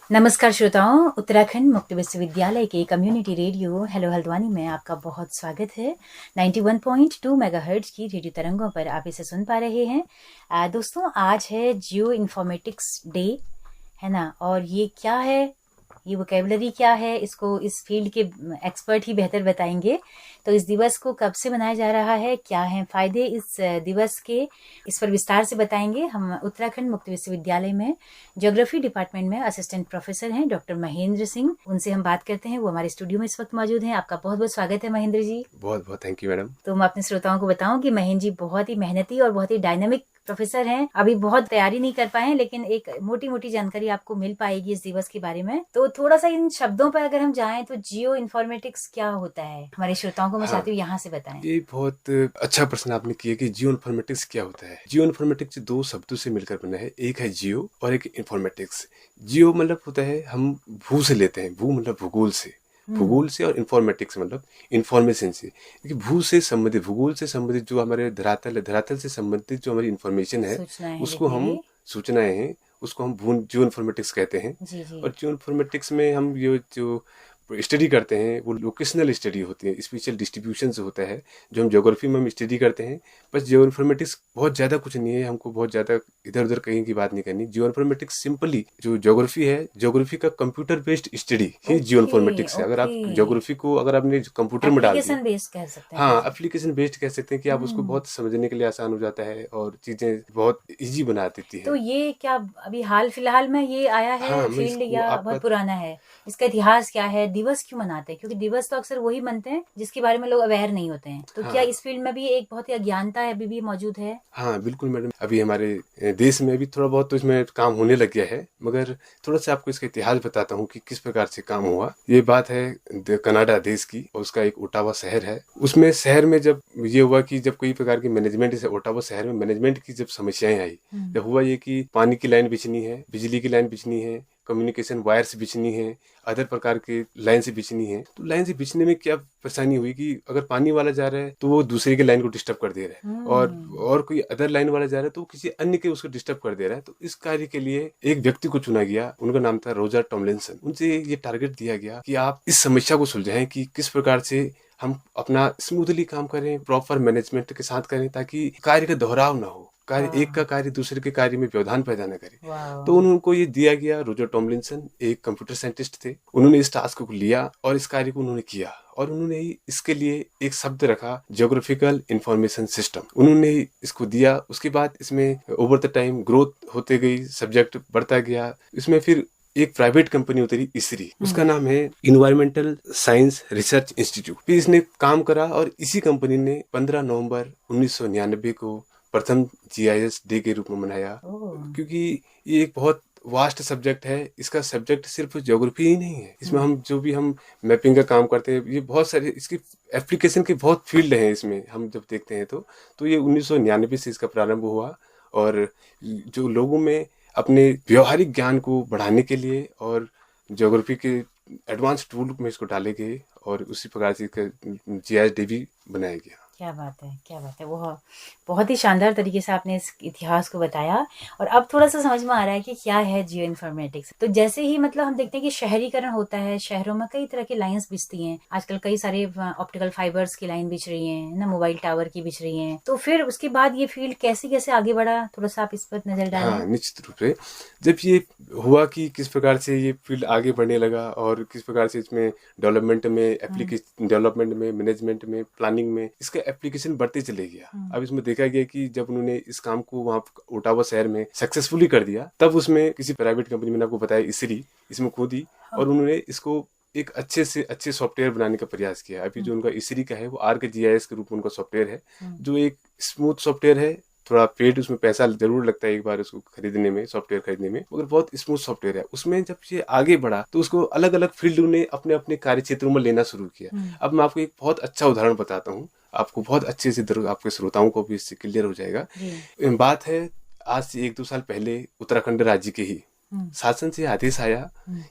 नमस्कार श्रोताओं, उत्तराखंड मुक्त विश्वविद्यालय के कम्युनिटी रेडियो हेलो हल्द्वानी में आपका बहुत स्वागत है। 91.2 मेगाहर्ट्ज की रेडियो तरंगों पर आप इसे सुन पा रहे हैं। दोस्तों, आज है जियो इन्फॉर्मेटिक्स डे, है ना। और ये क्या है, ये वोकेबलरी क्या है, इसको इस फील्ड के एक्सपर्ट ही बेहतर बताएंगे। तो इस दिवस को कब से मनाया जा रहा है, क्या हैं फायदे इस दिवस के, इस पर विस्तार से बताएंगे। हम उत्तराखंड मुक्त विश्वविद्यालय में ज्योग्राफी डिपार्टमेंट में असिस्टेंट प्रोफेसर हैं डॉक्टर महेंद्र सिंह। उनसे हम बात करते हैं, वो हमारे स्टूडियो में इस वक्त मौजूद हैं। आपका बहुत बहुत स्वागत है महेंद्र जी। बहुत बहुत थैंक यू मैडम। तो मैं अपने श्रोताओं को बताऊं कि महेंद्र जी बहुत ही मेहनती और बहुत ही डायनामिक प्रोफेसर हैं। अभी बहुत तैयारी नहीं कर पाए हैं, लेकिन एक मोटी मोटी जानकारी आपको मिल पाएगी इस दिवस के बारे में। तो थोड़ा सा इन शब्दों पर अगर हम जाएं तो जियो इन्फॉर्मेटिक्स क्या होता है, हमारे श्रोताओं को मैं चाहती हूँ यहाँ से बताएं। ये बहुत अच्छा प्रश्न आपने किया कि जियो इन्फॉर्मेटिक्स क्या होता है। जियो इन्फॉर्मेटिक्स दो शब्दों से मिलकर बना है, एक है जियो और एक इन्फॉर्मेटिक्स। जियो मतलब होता है हम भू से लेते हैं, भू मतलब भूगोल से, भूगोल से, और इन्फॉर्मेटिक्स मतलब इन्फॉर्मेशन से। क्योंकि भू से संबंधित, भूगोल से संबंधित जो हमारे धरातल है, धरातल से संबंधित जो हमारी इन्फॉर्मेशन है, उसको हम सूचनाएं हैं, उसको हम जियो इन्फॉर्मेटिक्स कहते हैं। और जियो इन्फॉर्मेटिक्स में हम ये जो स्टडी करते हैं वो लोकेशनल स्टडी होती है, स्पेशल डिस्ट्रीब्यूशन से होता है, जो हम ज्योग्राफी में हम स्टडी करते हैं। बस जियो इन्फॉर्मेटिक्स बहुत ज़्यादा कुछ नहीं है, हमको बहुत ज़्यादा इधर उधर कहीं की बात नहीं करनी। जियो इन्फॉर्मेटिक्स सिंपली जो ज्योग्राफी है, ज्योग्राफी का कंप्यूटर बेस्ड स्टडी ही जियो इन्फॉर्मेटिक्स है। अगर आप ज्योग्राफी को अगर आपने कंप्यूटर में डाल दिया, कह सकते हैं। हाँ, एप्लीकेशन बेस्ड कह सकते हैं कि आप उसको बहुत समझने के लिए आसान हो जाता है और चीजें बहुत इजी बना देती है। तो ये क्या अभी हाल फिलहाल में ये आया है हाँ, फील्ड, या बहुत पुराना है? इसका इतिहास क्या है, दिवस क्यों मनाते हैं? क्योंकि दिवस तो अक्सर वही मनते हैं जिसके बारे में लोग अवेयर नहीं होते हैं। तो क्या इस फील्ड में भी एक बहुत ही अज्ञानता है, अभी भी मौजूद है? हाँ बिल्कुल मैडम, अभी हमारे देश में अभी थोड़ा बहुत तो इसमें काम होने लग गया है, मगर थोड़ा सा आपको इसका इतिहास बताता हूँ कि किस प्रकार से काम हुआ। ये बात है कनाडा देश की, और उसका एक ओटावा शहर है। उसमें शहर में जब ये हुआ कि जब कोई प्रकार की मैनेजमेंट, जैसे ओटावा शहर में मैनेजमेंट की जब समस्याएं आई, जब हुआ ये कि पानी की लाइन बिछनी है, बिजली की लाइन बिछनी है, कम्युनिकेशन वायर्स बिछनी है, अदर प्रकार के लाइन से बिछनी है। तो लाइन से बिछने में क्या परेशानी हुई कि अगर पानी वाला जा रहा है तो वो दूसरे के लाइन को डिस्टर्ब कर दे रहा है, और कोई अदर लाइन वाला जा रहा है तो किसी अन्य के उसको डिस्टर्ब कर दे रहा है। तो इस कार्य के लिए एक व्यक्ति को चुना गया, उनका नाम था रोजर टॉमलिंसन। उनसे ये टारगेट दिया गया कि आप इस समस्या को सुलझाएं कि किस प्रकार से हम अपना स्मूथली काम करें, प्रॉपर मैनेजमेंट के साथ करें, ताकि कार्य का दोहराव ना हो, कार्य एक का कार्य दूसरे के कार्य में व्यवधान पैदा न करे। तो उनको ये दिया गया। रोजर टॉमलिंसन एक कंप्यूटर साइंटिस्ट थे, उन्होंने इस टास्क को लिया और इस कार्य को उन्होंने किया, और उन्होंने इसके लिए एक शब्द रखा, ज्योग्राफिकल इंफॉर्मेशन सिस्टम। उन्होंने इसको दिया। उसके बाद इसमें ओवर द टाइम ग्रोथ होते गई, सब्जेक्ट बढ़ता गया। इसमें फिर एक प्राइवेट कंपनी उतरी, इसरी, उसका नाम है इन्वायरमेंटल साइंस रिसर्च इंस्टीट्यूट। फिर इसने काम करा और इसी कंपनी ने 15 नवंबर 1999 को प्रथम जीआईएस डे के रूप में मनाया। क्योंकि ये एक बहुत वास्ट सब्जेक्ट है, इसका सब्जेक्ट सिर्फ ज्योग्राफी ही नहीं है, इसमें हम जो भी हम मैपिंग का काम करते हैं, ये बहुत सारे इसकी एप्लीकेशन के बहुत फील्ड हैं। इसमें हम जब देखते हैं तो ये 1999 से इसका प्रारंभ हुआ, और जो लोगों में अपने व्यवहारिक ज्ञान को बढ़ाने के लिए और ज्योग्राफी के एडवांस टूल में इसको डाले गए, और उसी प्रकार से जीआईएस डे भी बनाया गया। क्या बात है, क्या बात है। वो बहुत ही शानदार तरीके से आपने इस इतिहास को बताया, और अब थोड़ा सा समझ में आ रहा है कि क्या है जियो इन्फॉर्मेटिक्स। तो जैसे ही मतलब हम देखते हैं कि शहरीकरण होता है, शहरों में कई तरह की लाइंस बिछती हैं आजकल, कई सारे ऑप्टिकल फाइबर्स की लाइन बिछ रही है ना, मोबाइल टावर की बिछ रही है। तो फिर उसके बाद ये फील्ड कैसे कैसे आगे बढ़ा, थोड़ा सा आप इस पर नजर डालें। हाँ, निश्चित रूप से जब ये हुआ कि किस प्रकार से ये फील्ड आगे बढ़ने लगा, और किस प्रकार से इसमें डेवलपमेंट में, एप्लीकेशन डेवलपमेंट में, मैनेजमेंट में, प्लानिंग में इसका एप्लीकेशन बढ़ते चले गया। अब इसमें देखा गया कि जब उन्होंने इस काम को वहाँ ओटावा शहर में सक्सेसफुली कर दिया, तब उसमें किसी प्राइवेट कंपनी, मैंने आपको बताया इसरी, इसमें कूदी, और उन्होंने इसको एक अच्छे से अच्छे सॉफ्टवेयर बनाने का प्रयास किया। अभी जो उनका इसरी का है वो ArcGIS के रूप में उनका सॉफ्टवेयर है, जो एक स्मूथ सॉफ्टवेयर है। थोड़ा पेड उसमें पैसा जरूर लगता है एक बार उसको खरीदने में, सॉफ्टवेयर खरीदने में, मगर बहुत स्मूथ सॉफ्टवेयर है। उसमें जब ये आगे बढ़ा तो उसको अलग अलग फील्ड ने अपने अपने कार्य क्षेत्रों में लेना शुरू किया। अब मैं आपको एक बहुत अच्छा उदाहरण बताता हूँ, आपको बहुत अच्छे से आपके श्रोताओं को भी इससे क्लियर हो जाएगा। बात है आज से 1-2 साल पहले उत्तराखंड राज्य के ही शासन से आदेश आया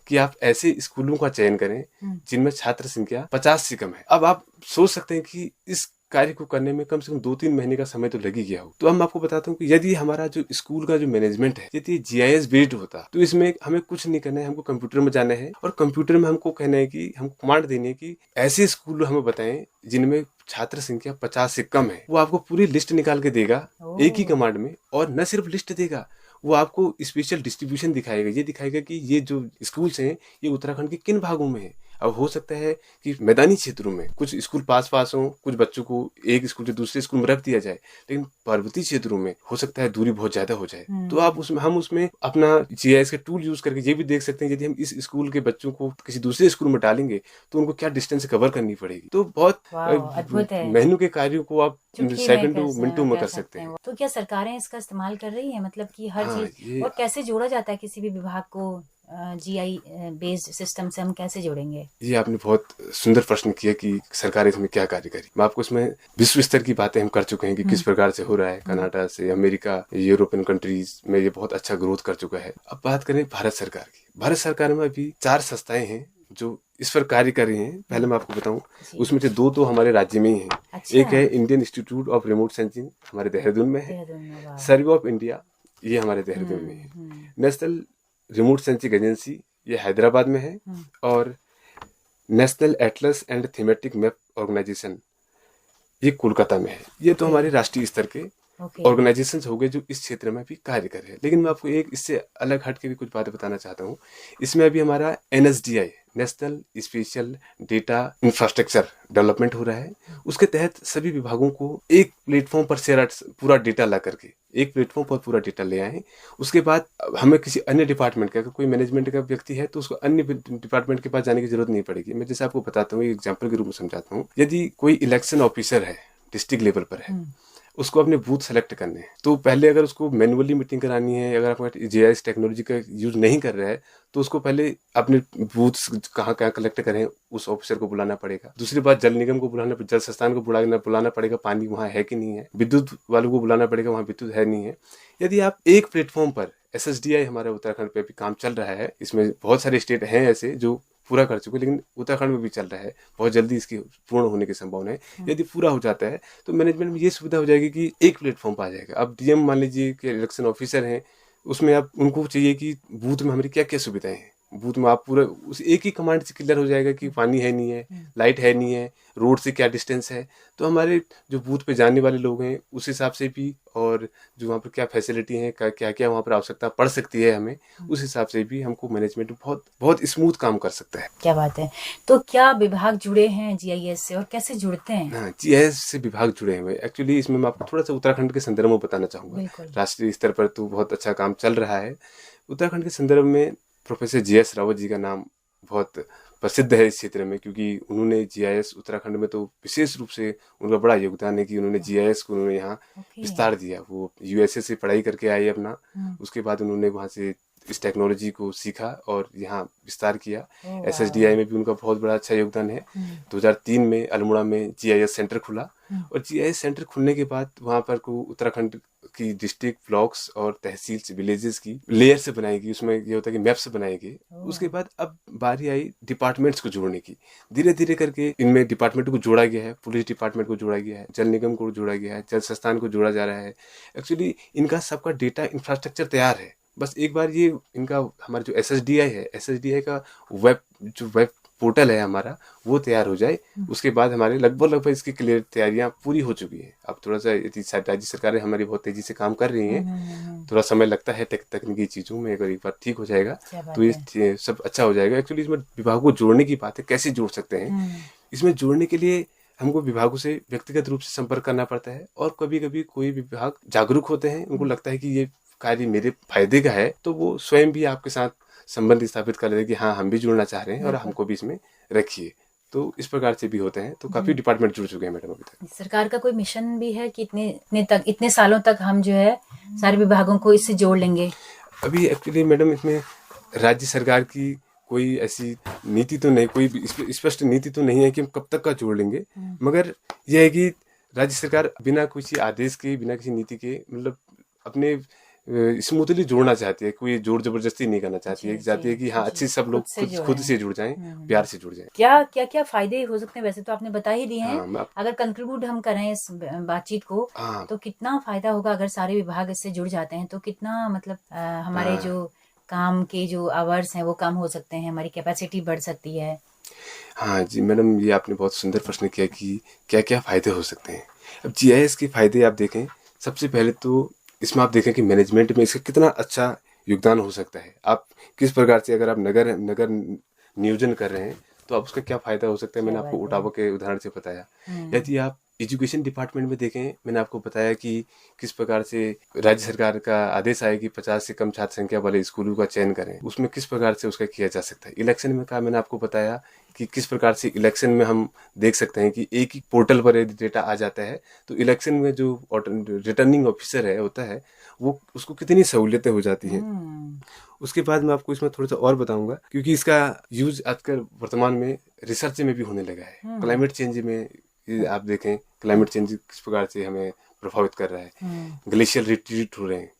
कि आप ऐसे स्कूलों का चयन करें जिनमें छात्र संख्या 50 से कम है। अब आप सोच सकते हैं कि इस कार्य को करने में कम से कम 2-3 महीने का समय तो लग ही गया हो। तो हम आपको बताता हूँ कि यदि हमारा जो स्कूल का जो मैनेजमेंट है यदि जीआईएस बेस्ड होता तो इसमें हमें कुछ नहीं करना है, हमको कंप्यूटर में जाना है और कंप्यूटर में हमको कहना है कि हम कमांड देनी है कि ऐसे स्कूल हमें बताएं जिनमें छात्र संख्या 50 से कम है। वो आपको पूरी लिस्ट निकाल के देगा एक ही कमांड में, और न सिर्फ लिस्ट देगा, वो आपको स्पेशल डिस्ट्रीब्यूशन दिखाएगा। ये दिखाएगा कि ये जो स्कूल्स हैं ये उत्तराखंड के किन भागों में है। अब हो सकता है कि मैदानी क्षेत्रों में कुछ स्कूल पास हो, कुछ बच्चों को एक स्कूल से दूसरे स्कूल में रख दिया जाए, लेकिन पर्वतीय क्षेत्रों में हो सकता है दूरी बहुत ज्यादा हो जाए। तो आप हम उसमें अपना जीआईएस का टूल यूज करके ये भी देख सकते हैं यदि हम इस स्कूल के बच्चों को किसी दूसरे स्कूल में डालेंगे तो उनको क्या डिस्टेंस कवर करनी पड़ेगी। तो बहुत अद्भुत है। महीनों के कार्यों को आप सेकंडों मिनटों में कर सकते हैं। तो क्या सरकारें इसका इस्तेमाल कर रही है, मतलब कि हर हाँ, चीज, और कैसे जोड़ा जाता है किसी भी विभाग को जीआई बेस्ड सिस्टम से हम कैसे जोड़ेंगे? ये आपने बहुत सुंदर प्रश्न किया कि सरकार इसमें क्या कार्य करी। मैं आपको इसमें विश्व स्तर की बातें हम कर चुके हैं कि किस प्रकार से हो रहा है। कनाडा से अमेरिका, यूरोपियन कंट्रीज में ये बहुत अच्छा ग्रोथ कर चुका है। अब बात करें भारत सरकार की। भारत सरकार में अभी 4 संस्थाएं हैं जो इस पर कार्य कर रही हैं। पहले मैं आपको बताऊं, उसमें से 2 तो हमारे राज्य में ही हैं। अच्छा। एक है Indian institute of remote sensing, हमारे देहरादून में है। सर्वे ऑफ इंडिया, ये हमारे देहरादून में है। नेशनल रिमोट सेंसिंग एजेंसी, ये हैदराबाद में है। और national atlas and thematic map organisation, ये कोलकाता में है। ये तो हमारे राष्ट्रीय स्तर के ऑर्गेनाइजेशंस हो गए जो इस क्षेत्र में भी कार्य कर रहे हैं। लेकिन मैं आपको एक इससे अलग हट के भी कुछ बातें बताना चाहता हूँ। इसमें अभी हमारा NSDI, national spatial data infrastructure development हो रहा है। उसके तहत सभी विभागों को एक प्लेटफॉर्म पर पूरा डेटा ला करके एक प्लेटफॉर्म पर पूरा डेटा ले आए। उसके बाद हमें किसी अन्य डिपार्टमेंट का, अगर कोई मैनेजमेंट का व्यक्ति है तो उसको अन्य डिपार्टमेंट के पास जाने की जरूरत नहीं पड़ेगी। मैं जैसे आपको बताता हूँ, एग्जाम्पल के रूप में समझाता हूँ। यदि कोई इलेक्शन ऑफिसर है, डिस्ट्रिक्ट लेवल पर है, उसको अपने बूथ सेलेक्ट करने हैं, तो पहले अगर उसको मैनुअली मीटिंग करानी है, अगर आप जीआईएस टेक्नोलॉजी का यूज नहीं कर रहा है तो उसको पहले अपने बूथ कहाँ कलेक्ट करें उस ऑफिसर को बुलाना पड़ेगा। दूसरी बात, जल निगम को बुलाना, जल संस्थान को बुलाना पड़ेगा, पानी वहाँ है कि नहीं है। विद्युत वालों को बुलाना पड़ेगा, वहाँ विद्युत है नहीं है। यदि आप एक प्लेटफॉर्म पर, एसएसडीआई हमारे उत्तराखंड पे भी काम चल रहा है, इसमें बहुत सारे स्टेट हैं ऐसे जो पूरा कर चुके, लेकिन उत्तराखंड में भी चल रहा है, बहुत जल्दी इसकी पूर्ण होने की संभावना है। यदि पूरा हो जाता है तो मैनेजमेंट में ये सुविधा हो जाएगी कि एक प्लेटफॉर्म पर आ जाएगा। अब डीएम मान लीजिए कि इलेक्शन ऑफिसर हैं, उसमें आप उनको चाहिए कि बूथ में हमारी क्या क्या सुविधाएं हैं, बूथ में आप पूरा उस एक ही कमांड से क्लियर हो जाएगा कि पानी है नहीं है, लाइट है नहीं है, रोड से क्या डिस्टेंस है। तो हमारे जो बूथ पे जाने वाले लोग हैं उस हिसाब से भी, और जो वहाँ पर क्या फैसिलिटी है, क्या क्या वहाँ पर आवश्यकता पड़ सकती है हमें, उस हिसाब से भी हमको मैनेजमेंट बहुत बहुत स्मूथ काम कर सकता है। क्या बात है। तो क्या विभाग जुड़े हैं जीआईएस से और कैसे जुड़ते हैं? हाँ, जीआईएस से विभाग जुड़े हुए। एक्चुअली इसमें मैं आपको थोड़ा सा उत्तराखंड के संदर्भ में बताना चाहूँगा। राष्ट्रीय स्तर पर तो बहुत अच्छा काम चल रहा है। उत्तराखंड के संदर्भ में प्रोफेसर जीएस रावत जी का नाम बहुत प्रसिद्ध है इस क्षेत्र में, क्योंकि उन्होंने जीआईएस उत्तराखंड में तो विशेष रूप से उनका बड़ा योगदान है कि उन्होंने जीआईएस को उन्होंने यहाँ विस्तार दिया। वो यूएसए से पढ़ाई करके आए अपना, उसके बाद उन्होंने वहाँ से इस टेक्नोलॉजी को सीखा और यहाँ विस्तार किया। एसएसडीआई में भी उनका बहुत बड़ा अच्छा योगदान है। 2003 में अल्मोड़ा में जीआईएस सेंटर खुला, और जीआईएस सेंटर खुलने के बाद वहाँ पर को उत्तराखंड की डिस्ट्रिक्ट, ब्लॉक्स और तहसील विलेजेस की लेयर से बनाएगी। उसमें ये होता है कि मैप्स बनाएंगे। उसके बाद अब बारी आई डिपार्टमेंट्स को जोड़ने की। धीरे धीरे करके इनमें डिपार्टमेंट को जोड़ा गया है, पुलिस डिपार्टमेंट को जोड़ा गया है, जल निगम को जोड़ा गया है, जल संस्थान को जोड़ा जा रहा है। एक्चुअली इनका सबका डेटा इंफ्रास्ट्रक्चर तैयार है। बस एक बार ये इनका हमारा जो एसएसडीआई है, एसएसडीआई का वेब पोर्टल है हमारा, वो तैयार हो जाए, उसके बाद हमारे लगभग इसकी क्लियर तैयारियां पूरी हो चुकी हैं। अब थोड़ा सा राज्य सरकारें हमारी बहुत तेजी से काम कर रही हैं, थोड़ा समय लगता है तकनीकी चीजों में। अगर एक बार ठीक हो जाएगा तो ये सब अच्छा हो जाएगा। एक्चुअली इसमें विभागों को जोड़ने की बात है, कैसे जोड़ सकते हैं। इसमें जोड़ने के लिए हमको विभागों से व्यक्तिगत रूप से संपर्क करना पड़ता है, और कभी कभी कोई विभाग जागरूक होते हैं, उनको लगता है कि ये कार्य मेरे फायदे का है, तो वो स्वयं भी आपके साथ संबंध स्थापित कर लेते हैं कि हाँ, हम भी जुड़ना चाह रहे हैं और हमको भी इसमें रखिए। तो इस प्रकार से भी होते हैं। तो काफी डिपार्टमेंट जुड़ चुके हैं मैडम अभी तक। सरकार का कोई मिशन भी है कि इतने सालों तक हम जो है सारे विभागों को इससे जोड़ लेंगे? अभी एक्चुअली मैडम इसमें राज्य सरकार की कोई ऐसी नीति तो नहीं, कोई स्पष्ट नीति तो नहीं है कि हम कब तक का जोड़ लेंगे, मगर यह है कि राज्य सरकार बिना किसी आदेश के, बिना किसी नीति के, मतलब अपने स्मूथली जोड़ना चाहती है, कोई जोर जबरदस्ती नहीं करना चाहती है, चाहती है कि हाँ अच्छे सब लोग खुद से जुड़ जाएं, प्यार से जुड़ जाएं। क्या क्या फायदे हो सकते हैं, वैसे तो आपने बता ही दिए हैं। हाँ, अगर कंक्लूड हम करें इस बातचीत को, हाँ, तो कितना फायदा होगा अगर सारे विभाग इससे जुड़ जाते हैं, तो कितना मतलब हमारे जो काम के जो आवर्स हैं वो कम हो सकते हैं, हमारी कैपेसिटी बढ़ सकती है। हाँ जी मैडम, ये आपने बहुत सुंदर प्रश्न किया कि क्या क्या फायदे हो सकते हैं। अब जीआईएस के फायदे आप देखें, सबसे पहले तो इसमें आप देखें कि मैनेजमेंट में इसका कितना अच्छा योगदान हो सकता है। आप किस प्रकार से, अगर आप नगर नगर नियोजन कर रहे हैं तो आप उसका क्या फायदा हो सकता है, मैंने आपको ओटावा के उदाहरण से बताया। यदि आप एजुकेशन डिपार्टमेंट में देखें, मैंने आपको बताया कि किस प्रकार से राज्य सरकार का आदेश आया कि 50 से कम छात्र संख्या वाले स्कूलों का चयन करें, उसमें किस प्रकार से उसका किया जा सकता है। इलेक्शन में का मैंने आपको बताया कि किस प्रकार से इलेक्शन में हम देख सकते हैं कि एक ही पोर्टल पर यदि डेटा आ जाता है तो इलेक्शन में जो रिटर्निंग ऑफिसर है होता है वो उसको कितनी सहूलियतें हो जाती हैं। उसके बाद मैं आपको इसमें थोड़ा सा और बताऊंगा, क्योंकि इसका यूज आजकल वर्तमान में रिसर्च में भी होने लगा है। क्लाइमेट चेंज में आप देखें, क्लाइमेट चेंज किस प्रकार से हमें प्रभावित कर रहा है। ग्लेशियर रिट्रीट हो रहे हैं,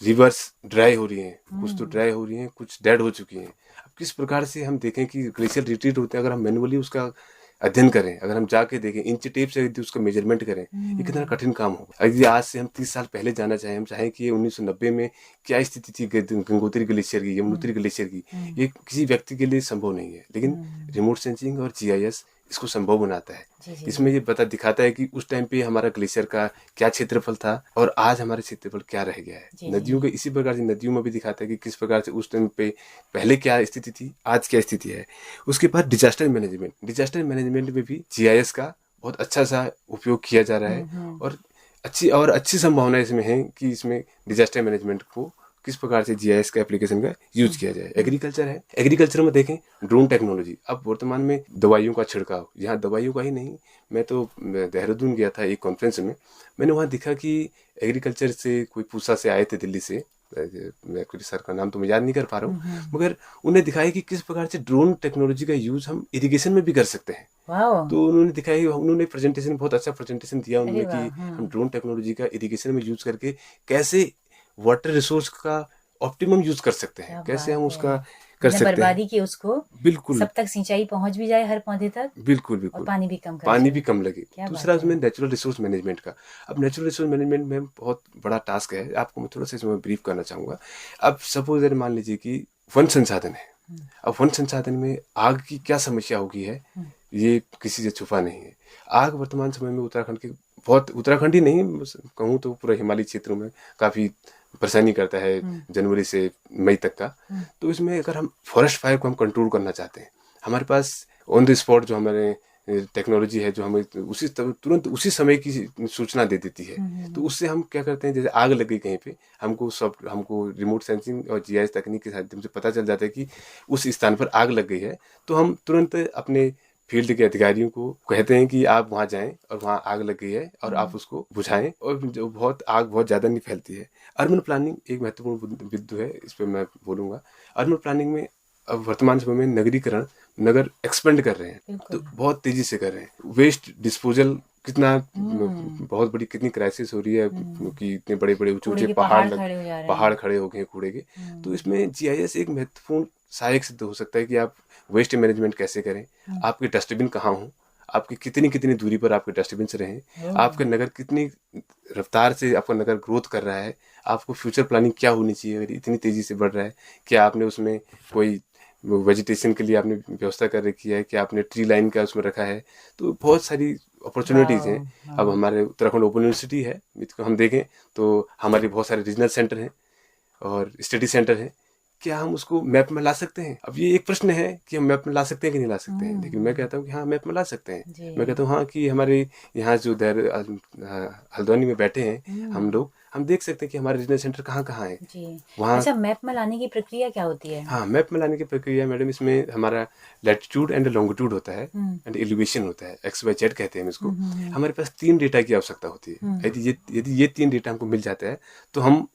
रिवर्स ड्राई हो रही हैं, कुछ तो ड्राई हो रही हैं, कुछ डेड हो चुकी हैं। अब किस प्रकार से हम देखें कि ग्लेशियर रिट्रीट होते हैं, अगर हम मैनुअली उसका अध्ययन करें, अगर हम जाके देखें इंच टेप से यदि उसका मेजरमेंट करें, ये कितना कठिन काम होगा। यदि आज से हम 30 साल पहले जाना चाहें, हम चाहें कि 1990 में क्या स्थिति थी गंगोत्री ग्लेशियर की, यमुनोत्री ग्लेशियर की, ये किसी व्यक्ति के लिए संभव नहीं है। लेकिन रिमोट सेंसिंग और जीआईएस इसको संभव बनाता है। इसमें ये दिखाता है कि उस टाइम पे हमारा ग्लेशियर का क्या क्षेत्रफल था और आज हमारा क्षेत्रफल क्या रह गया है। नदियों के इसी प्रकार से नदियों में भी दिखाता है कि किस प्रकार से उस टाइम पे पहले क्या स्थिति थी, आज क्या स्थिति है। उसके बाद डिजास्टर मैनेजमेंट में भी जीआईएस का बहुत अच्छा सा उपयोग किया जा रहा है और अच्छी संभावना इसमें है कि इसमें डिजास्टर मैनेजमेंट को किस प्रकार से जीआईएस का एप्लीकेशन का यूज किया जाए। एग्रीकल्चर है, एग्रीकल्चर में देखें ड्रोन टेक्नोलॉजी। अब वर्तमान में दवाइयों का छिड़काव, यहाँ दवाइयों का ही नहीं, मैं तो देहरादून गया था एक कॉन्फ्रेंस में, मैंने वहाँ देखा कि एग्रीकल्चर से कोई पूसा से आए थे दिल्ली से, एक्चुअली सर का नाम तो मैं याद नहीं कर पा रहा हूँ, मगर उन्हें दिखाया कि किस प्रकार से ड्रोन टेक्नोलॉजी का यूज हम इरिगेशन में भी कर सकते हैं। तो उन्होंने दिखाया, उन्होंने प्रेजेंटेशन, बहुत अच्छा प्रेजेंटेशन दिया उन्होंने कि हम ड्रोन टेक्नोलॉजी का इरिगेशन में यूज करके कैसे वाटर रिसोर्स का ऑप्टिमम यूज कर सकते हैं, कैसे हम उसका कर सकते हैं बर्बादी की उसको बिल्कुल सब तक सिंचाई पहुंच भी जाए हर पौधे तक, बिल्कुल और पानी भी कम लगे। दूसरा उसमें नेचुरल रिसोर्स मैनेजमेंट का। अब नेचुरल रिसोर्स मैनेजमेंट में बहुत बड़ा टास्क है, आपको मैं थोड़ा सा इसमें ब्रीफ करना चाहूंगा। अब सपोज मान लीजिए कि वन संसाधन है, अब वन संसाधन में आग की क्या समस्या होगी है, ये किसी से छुपा नहीं है। आग वर्तमान समय में उत्तराखंड के, बहुत उत्तराखंड ही नहीं कहूँ तो पूरे हिमालयी क्षेत्रों में काफी परेशानी करता है, जनवरी से मई तक का। तो इसमें अगर हम फॉरेस्ट फायर को हम कंट्रोल करना चाहते हैं, हमारे पास ऑन द स्पॉट जो हमारे टेक्नोलॉजी है जो हमें तुरंत उसी समय की सूचना दे देती है। तो उससे हम क्या करते हैं, जैसे आग लग गई कहीं पे, हमको रिमोट सेंसिंग और जीआईएस तकनीक के माध्यम से पता चल जाता है कि उस स्थान पर आग लग गई है। तो हम तुरंत अपने फील्ड के अधिकारियों को कहते हैं कि आप वहां जाएं और वहां आग लग गई है और आप उसको बुझाएं, और जो आग बहुत ज्यादा नहीं फैलती है। अर्बन प्लानिंग एक महत्वपूर्ण बिंदु है, इस पर मैं बोलूंगा। अर्बन प्लानिंग में अब वर्तमान समय में नगरीकरण, नगर एक्सपेंड कर रहे हैं तो बहुत तेजी से कर रहे हैं। वेस्ट डिस्पोजल कितना बहुत बड़ी कितनी क्राइसिस हो रही है, क्योंकि इतने बड़े बड़े ऊंचे पहाड़ खड़े हो गए कूड़े के। तो इसमें जीआईएस एक महत्वपूर्ण सहायक सिद्ध हो सकता है कि आप वेस्ट मैनेजमेंट कैसे करें, आपके डस्टबिन कहाँ हो, आपकी कितनी कितनी दूरी पर आपके डस्टबिन से रहें, आपका नगर कितनी रफ्तार से आपका नगर ग्रोथ कर रहा है, आपको फ्यूचर प्लानिंग क्या होनी चाहिए, अगर इतनी तेजी से बढ़ रहा है, क्या आपने उसमें कोई वेजिटेशन के लिए आपने व्यवस्था कर रखी है, क्या आपने ट्री लाइन का उसमें रखा है। तो बहुत सारी अपॉर्चुनिटीज हैं। अब हमारे उत्तराखंड ओपन यूनिवर्सिटी है, इसको हम देखें तो हमारे बहुत सारे रीजनल सेंटर हैं और स्टडी सेंटर हैं, क्या हम उसको मैप में ला सकते हैं? अब ये एक प्रश्न है कि हम मैप में ला सकते हैं कि नहीं ला सकते हैं, लेकिन मैं कहता हूँ कि हाँ मैप में ला सकते हैं। मैं कहता हूँ हाँ कि हमारे यहाँ जो हल्द्वानी में बैठे हैं हम लोग, हम देख सकते हैं कि हमारे रीजनल सेंटर कहाँ कहाँ है वहाँ। अच्छा, मैप में लाने की प्रक्रिया क्या होती है? हाँ, मैप में लाने की प्रक्रिया मैडम, इसमें हमारा लैटिट्यूड एंड लॉन्गिट्यूड होता है एंड एलिवेशन होता है, XYZ कहते हैं इसको। हमारे पास 3 डेटा की आवश्यकता होती है। यदि ये 3 डेटा हमको मिल जाता है तो हम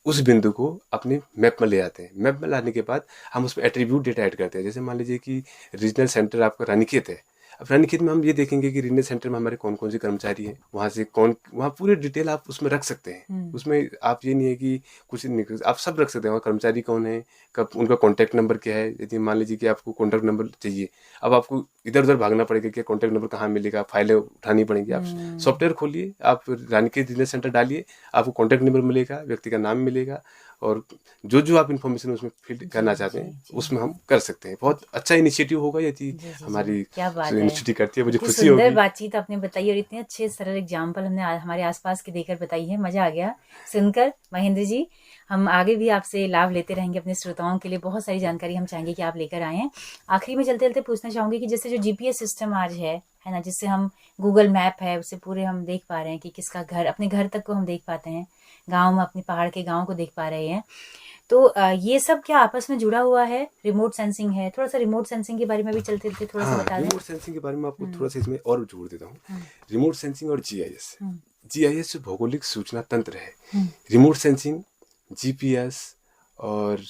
उस बिंदु को अपने मैप में ले आते हैं। मैप में लाने के बाद हम उसमें एट्रीब्यूट डेटा ऐड करते हैं। जैसे मान लीजिए कि रीजनल सेंटर आपका रानीखेत है, अब रानीखेत में हम ये देखेंगे कि रीजनल सेंटर में हमारे कौन कौन से कर्मचारी हैं, वहाँ से कौन, वहाँ पूरी डिटेल आप उसमें रख सकते हैं। उसमें आप ये नहीं है कि कुछ नहीं, आप सब रख सकते हैं, वहाँ कर्मचारी कौन है, कब उनका कॉन्टैक्ट नंबर क्या है। यदि मान लीजिए कि आपको कॉन्टैक्ट नंबर चाहिए, अब आपको इधर उधर भागना पड़ेगा कि कॉन्टैक्ट नंबर कहाँ मिलेगा, फाइलें उठानी पड़ेंगी। आप सॉफ्टवेयर खोलिए, आप रानीखेत रीजनल सेंटर डालिए, आपको कॉन्टैक्ट नंबर मिलेगा, व्यक्ति का नाम मिलेगा, और जो जो आप इन्फॉर्मेशन उसमें फीड करना चाहते हैं उसमें हम कर सकते हैं। बहुत अच्छा इनिशिएटिव होगा यदि हमारी यूनिवर्सिटी करती है, मुझे खुशी सुंदर होगी। बातचीत आपने बताई और इतने अच्छे सरल एग्जाम्पल हमने हमारे आसपास के देकर बताई है, मजा आ गया सुनकर। महेंद्र जी, हम आगे भी आपसे लाभ लेते रहेंगे, अपने श्रोताओं के लिए बहुत सारी जानकारी हम चाहेंगे कि आप लेकर आए हैं। आखिरी में चलते चलते पूछना चाहूंगी कि जैसे जो जीपीएस सिस्टम आज है ना, जिससे हम गूगल मैप है उससे पूरे हम देख पा रहे हैं कि किसका घर, अपने घर तक को हम देख पाते हैं, गाँव में अपने पहाड़ के गाँव को देख पा रहे हैं, तो ये सब क्या आपस में जुड़ा हुआ है? रिमोट सेंसिंग है, थोड़ा सा रिमोट सेंसिंग के बारे में भी चलते चलते थोड़ा सा बता दें। रिमोट सेंसिंग के बारे में आपको थोड़ा सा इसमें और जोड़ देता हूँ। रिमोट सेंसिंग और जीआईएस, जीआईएस भौगोलिक सूचना तंत्र है, रिमोट सेंसिंग जीपीएस और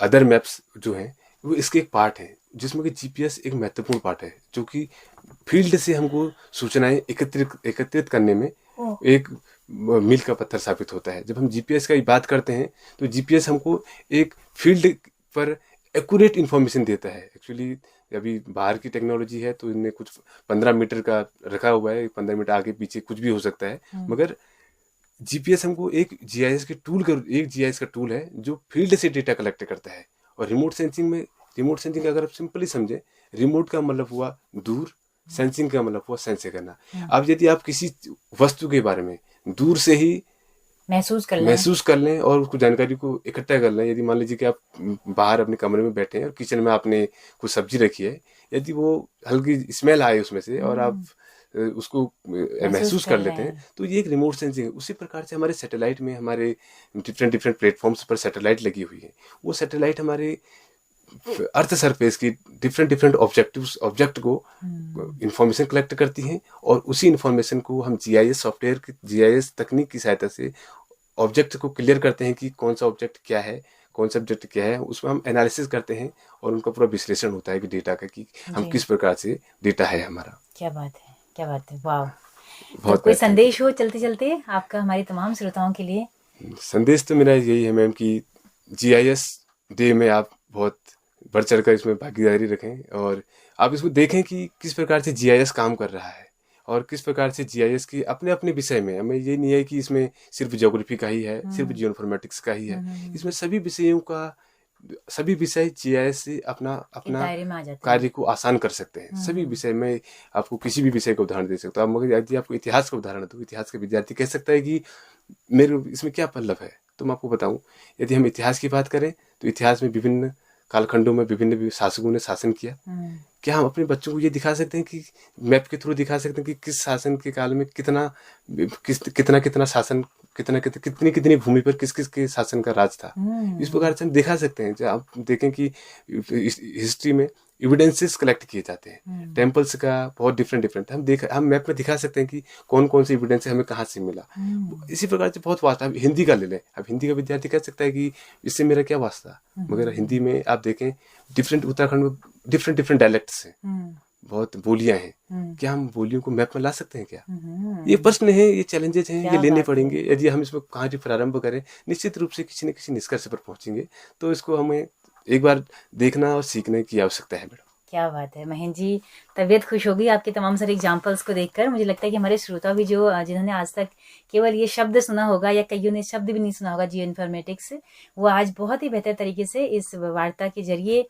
अदर मैप्स जो हैं वो इसके एक पार्ट है, जिसमें कि जीपीएस एक महत्वपूर्ण पार्ट है, जो कि फील्ड से हमको सूचनाएं एकत्रित करने में एक मील का पत्थर साबित होता है। जब हम जीपीएस का बात करते हैं तो जीपीएस हमको एक फील्ड पर एक्यूरेट इन्फॉर्मेशन देता है। एक्चुअली अभी बाहर की टेक्नोलॉजी है तो इनने कुछ 15 मीटर का रखा हुआ है, 15 मीटर आगे पीछे कुछ भी हो सकता है, मगर जीपीएस हमको एक जीआईएस का टूल है जो फील्ड से डेटा कलेक्ट करता है। और रिमोट सेंसिंग अगर आप सिंपली समझे, रिमोट का मतलब हुआ दूर, सेंसिंग का मतलब हुआ सेंस करना। अब यदि आप किसी वस्तु के बारे में दूर से ही महसूस कर लें और उसको जानकारी को इकट्ठा कर लें, यदि मान लीजिए कि आप बाहर अपने कमरे में बैठे हैं और किचन में आपने कुछ सब्जी रखी है, यदि वो हल्की स्मेल आए उसमें से और आप उसको महसूस कर लेते हैं, तो ये एक रिमोट सेंसिंग है। उसी प्रकार से हमारे सैटेलाइट में, हमारे डिफरेंट प्लेटफॉर्म्स पर सैटेलाइट लगी हुई है। वो सैटेलाइट हमारे अर्थ सरफेस की डिफरेंट ऑब्जेक्ट को इंफॉर्मेशन कलेक्ट करती हैं, और उसी इंफॉर्मेशन को हम जीआईएस सॉफ्टवेयर की, जीआईएस तकनीक की सहायता से ऑब्जेक्ट को क्लियर करते हैं कि कौन सा ऑब्जेक्ट क्या है, कौन सा ऑब्जेक्ट क्या है। उसमें हम एनालिसिस करते हैं और उनका पूरा विश्लेषण होता है कि डेटा का, कि हम किस प्रकार से डेटा है हमारा। क्या बात है, क्या बात है, वाह। तो कोई संदेश हो चलते चलते आपका हमारे तमाम श्रोताओं के लिए? संदेश तो मेरा यही है मैम कि जीआईएस डे में आप बहुत बढ़ चढ़ कर इसमें भागीदारी रखें, और आप इसको देखें कि किस प्रकार से जीआईएस काम कर रहा है, और किस प्रकार से जीआईएस की अपने अपने विषय में, हमें ये नहीं है कि इसमें सिर्फ ज्योग्राफी का ही है, सिर्फ जियो इन्फॉर्मेटिक्स का ही है। इसमें सभी विषय जीआईएस से अपना कार्य को आसान कर सकते हैं। सभी विषय में आपको किसी भी विषय का उदाहरण दे सकता हूँ, मगर यदि आपको इतिहास का उदाहरण तो इतिहास का विद्यार्थी कह सकता है कि मेरे इसमें क्या पल्लव है। तो मैं आपको बताऊं, यदि हम इतिहास की बात करें तो इतिहास में विभिन्न कालखंडों में विभिन्न शासकों ने शासन किया। क्या हम अपने बच्चों को ये दिखा सकते हैं कि मैप के थ्रू दिखा सकते हैं कि किस शासन के काल में कितना शासन, कितनी भूमि पर किस किस के शासन का राज था। इस प्रकार से हम दिखा सकते हैं। आप देखें कि हिस्ट्री में एविडेंसेस कलेक्ट किए जाते हैं, टेम्पल्स का बहुत डिफरेंट हम मैप में दिखा सकते हैं कि कौन कौन से एविडेंस हमें कहाँ से मिला। इसी प्रकार से बहुत वास्ता। हिंदी का ले लें, अब हिंदी का विद्यार्थी कह सकता है कि इससे मेरा क्या वास्ता, मगर हिंदी में आप देखें उत्तराखंड में डिफरेंट डायलेक्ट्स हैं, बहुत बोलियां हैं। क्या हम बोलियों को मैप में ला सकते हैं क्या? ये प्रश्न है, ये चैलेंजेस हैं, ये लेने पड़ेंगे। यदि हम इसमें कार्य प्रारंभ करें, निश्चित रूप से किसी न किसी निष्कर्ष पर पहुंचेंगे। तो इसको हमें एक बार देखना और सीखने की आवश्यकता है मैडम। क्या बात है महेंद्र जी, तबीयत खुश होगी आपके तमाम सारे एग्जाम्पल्स को देखकर। मुझे लगता है कि हमारे श्रोता भी जो जिन्होंने आज तक केवल ये शब्द सुना होगा या कईयों ने शब्द भी नहीं सुना होगा जियो इन्फॉर्मेटिक्स, वो आज बहुत ही बेहतर तरीके से इस वार्ता के जरिए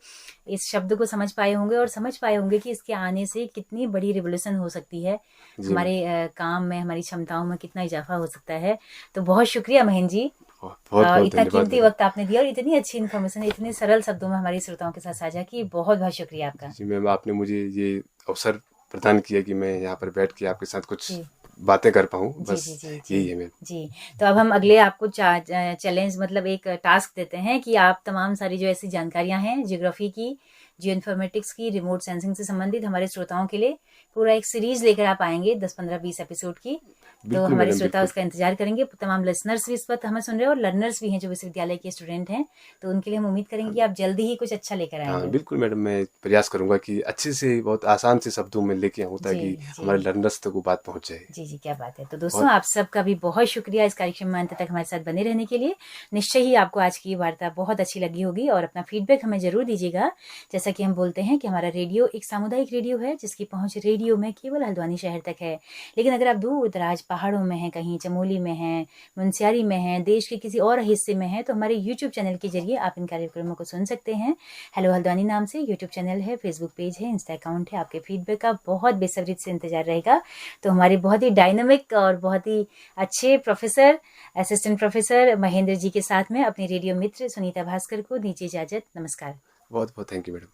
इस शब्द को समझ पाए होंगे और समझ पाए होंगे कि इसके आने से कितनी बड़ी रिवोल्यूशन हो सकती है, हमारे काम में, हमारी क्षमताओं में कितना इजाफा हो सकता है। तो बहुत शुक्रिया महेंद्र जी, इतना कीमती वक्त आपने दिया और इतनी अच्छी इन्फॉर्मेशन इतने सरल शब्दों में हमारे श्रोताओं के साथ साझा की। बहुत बहुत शुक्रिया आपका। जी मैम, आपने मुझे ये अवसर प्रदान किया कि मैं यहाँ पर बैठ के आपके साथ कुछ बातें कर पाऊँ, बस यही है मैम। जी, तो अब हम अगले आपको चैलेंज, मतलब एक टास्क देते हैं कि आप तमाम सारी जो ऐसी जानकारियां हैं ज्योग्राफी की, जियो इन्फॉर्मेटिक्स की रिमोट सेंसिंग से संबंधित हमारे श्रोताओं के लिए पूरा एक सीरीज लेकर आप आएंगे 10-15-20 एपिसोड की। तो बिल्कुल हमारे मैडम, श्रोता बिल्कुल। उसका इंतजार करेंगे। तमाम लिसनर्स भी इस वक्त हमें सुन रहे हैं और लर्नर्स भी हैं जो विश्वविद्यालय के स्टूडेंट हैं, तो उनके लिए हम उम्मीद करेंगे हाँ, कि आप जल्दी ही कुछ अच्छा लेकर हाँ, आएंगे। बिल्कुल मैडम, मैं प्रयास करूंगा कि अच्छे से बहुत आसान से शब्दों में लेके आऊँ जी ताकि जी हमारे लर्नर्स तक वो बात पहुंच जाए। जी जी, क्या बात है। तो दोस्तों, बहुत आप सबका भी बहुत शुक्रिया इस कार्यक्रम में अंत तक हमारे साथ बने रहने के लिए। निश्चय ही आपको आज की वार्ता बहुत अच्छी लगी होगी और अपना फीडबैक हमें जरूर दीजिएगा। जैसा कि हम बोलते हैं कि हमारा रेडियो एक सामुदायिक रेडियो है जिसकी पहुंच रेडियो में केवल हल्द्वानी शहर तक है। लेकिन अगर आप दूर दराज पहाड़ों में हैं, कहीं चमोली में हैं, मुनस्यारी में हैं, देश के किसी और हिस्से में हैं, तो हमारे यूट्यूब चैनल के जरिए आप इन कार्यक्रमों को सुन सकते हैं। हेलो हल्द्वानी नाम से यूट्यूब चैनल है, फेसबुक पेज है, इंस्टा अकाउंट है। आपके फीडबैक का बहुत बेसब्री से इंतजार रहेगा। तो हमारे बहुत ही डायनामिक और बहुत ही अच्छे professor, assistant professor Mahendra ji के साथ में अपने रेडियो मित्र सुनीता भास्कर को दीजिए इजाजत। नमस्कार। बहुत बहुत थैंक यू मैडम।